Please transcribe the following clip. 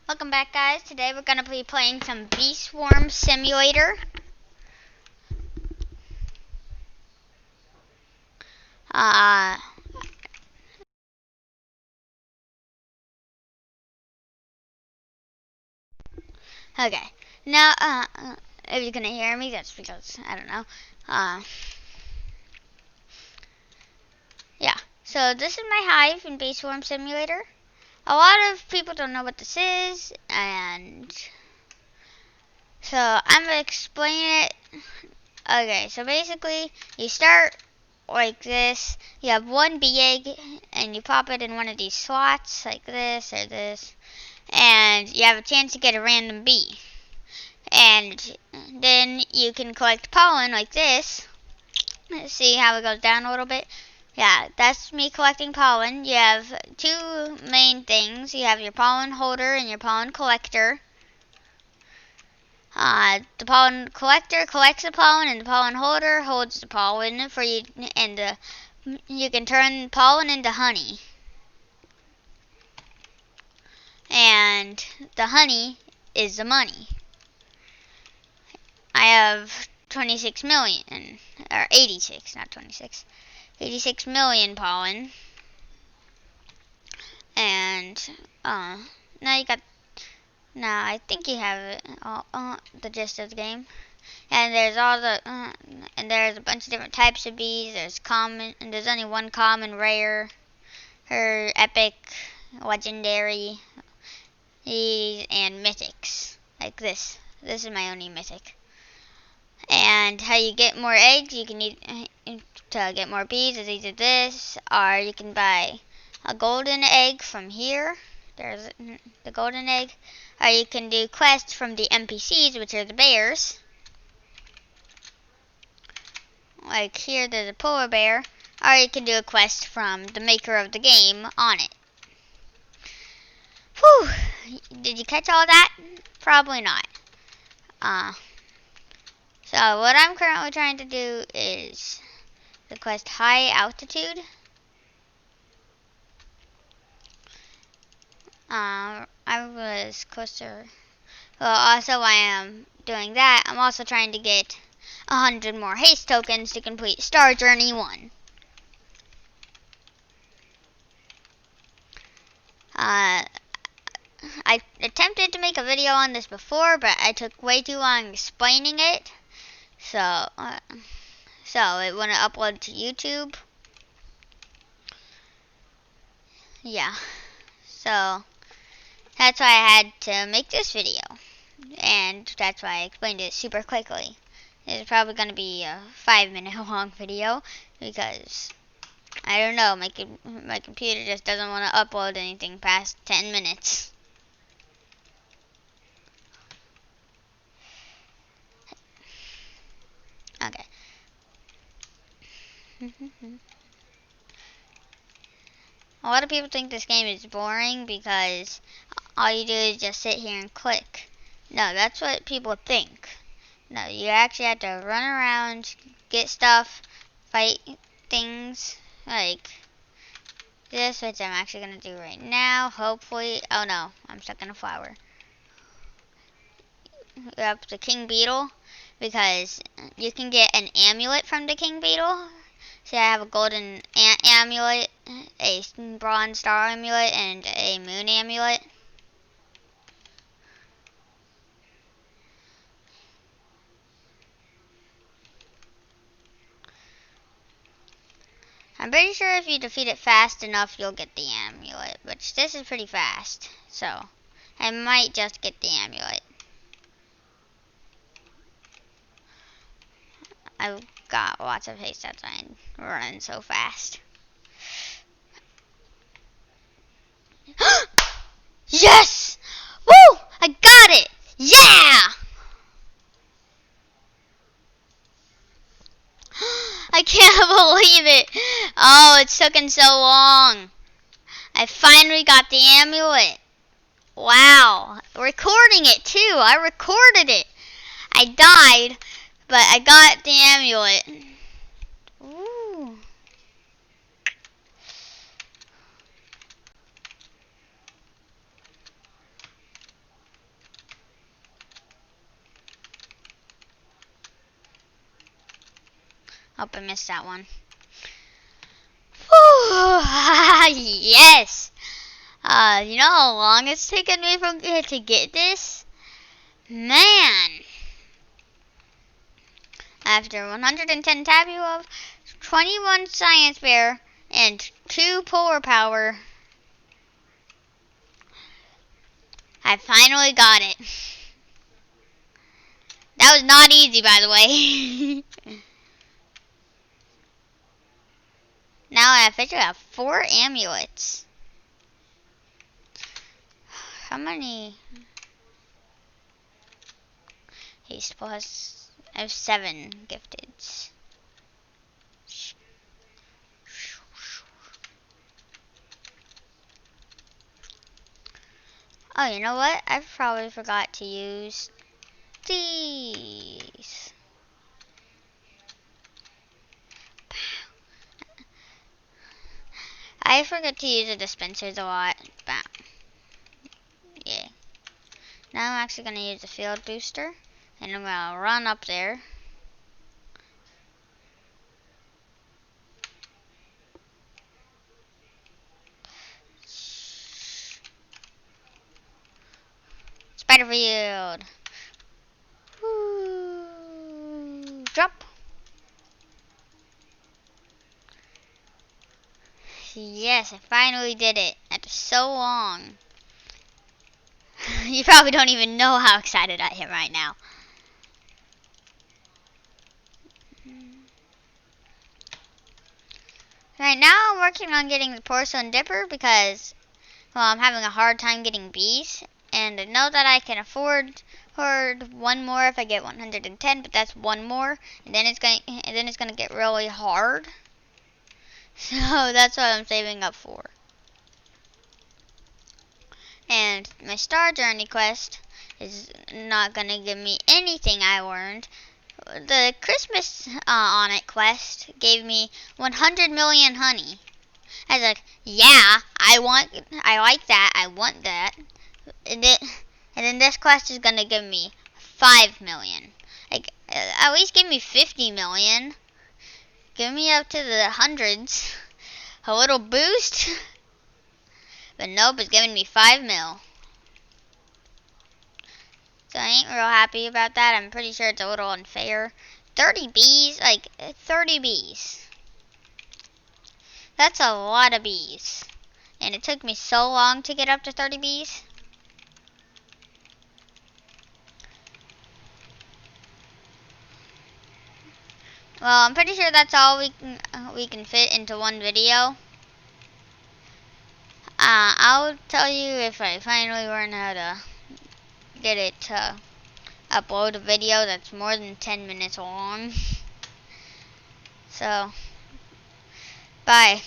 Welcome back, guys. Today we're going to be playing some Bee Swarm Simulator. Okay. Now, if you're going to hear me, that's because, I don't know. Yeah. So this is my hive in Bee Swarm Simulator. A lot of people don't know what this is, and so I'm going to explain it. Okay, so basically, you start like this. You have one bee egg, and you pop it in one of these slots, like this or this, and you have a chance to get a random bee. And then you can collect pollen like this. Let's see how it goes down a little bit. Yeah, that's me collecting pollen. You have two main things. You have your pollen holder and your pollen collector. The pollen collector collects the pollen, and the pollen holder holds the pollen for you, and you can turn pollen into honey. And the honey is the money. I have 26 million, or 86, not 26. 86 million pollen. And now I think you have it, the gist of the game. And there's and there's a bunch of different types of bees. There's common, and there's only one common, rare, or epic, legendary, and mythics. Like this. This is my only mythic. And how you get more eggs, you can to get more bees is either this, or you can buy a golden egg from here. There's the golden egg. Or you can do quests from the NPCs, which are the bears. Like here, there's a polar bear. Or you can do a quest from the maker of the game on it. Whew! Did you catch all that? Probably not. So what I'm currently trying to do is the quest High Altitude. I was closer. Well, also while I am doing that, I'm also trying to get 100 more haste tokens to complete Star Journey 1. I attempted to make a video on this before, but I took way too long explaining it, so it wouldn't upload to YouTube. Yeah, so that's why I had to make this video, and that's why I explained it super quickly. It's probably going to be a 5-minute long video because I don't know, my computer just doesn't want to upload anything past 10 minutes. Okay. A lot of people think this game is boring because all you do is just sit here and click. No, that's what people think. No, you actually have to run around, get stuff, fight things, like this, which I'm actually going to do right now, hopefully. Oh no, I'm stuck in a flower. Up the king beetle, because you can get an amulet from the king beetle. See, I have a golden ant amulet, a bronze star amulet, and a moon amulet. I'm pretty sure if you defeat it fast enough, you'll get the amulet, which this is pretty fast, so I might just get the amulet. I've got lots of haste, that's why I'm running so fast. Yes! Woo! I got it! Yeah! I can't believe it. Oh, it's taken so long. I finally got the amulet. Wow. Recording it too. I recorded it. I died, but I got the amulet. Ooh. Hope I missed that one. Whew. Yes! You know how long it's taken me from here to get this? Man! After 110 Tapu Love, 21 Science Bear, and 2 Polar Power, I finally got it. That was not easy, by the way. Now I officially have 4 amulets. How many? Haste plus. I have 7 gifteds. Oh, you know what? I probably forgot to use these. I forget to use the dispensers a lot. But yeah. Now I'm actually going to use the field booster. And I'm going to run up there. Spider field. Woo. Drop. Yes, I finally did it. After so long. You probably don't even know how excited I am right now. Right now I'm working on getting the porcelain dipper because, well, I'm having a hard time getting bees. And I know that I can afford one more if I get 110, but that's one more, and then it's gonna get really hard. So that's what I'm saving up for. And my Star Journey quest is not gonna give me anything I learned. The Christmas on it quest gave me 100 million honey. I was like, yeah, I like that, I want that. And then this quest is gonna give me 5 million. Like, at least give me 50 million. Give me up to the hundreds. A little boost. But nope, it's giving me 5 mil. So I ain't real happy about that. I'm pretty sure it's a little unfair. 30 bees? Like, 30 bees. That's a lot of bees. And it took me so long to get up to 30 bees. Well, I'm pretty sure that's all we can fit into one video. I'll tell you if I finally learn how to get it to upload a video that's more than 10 minutes long. So, bye.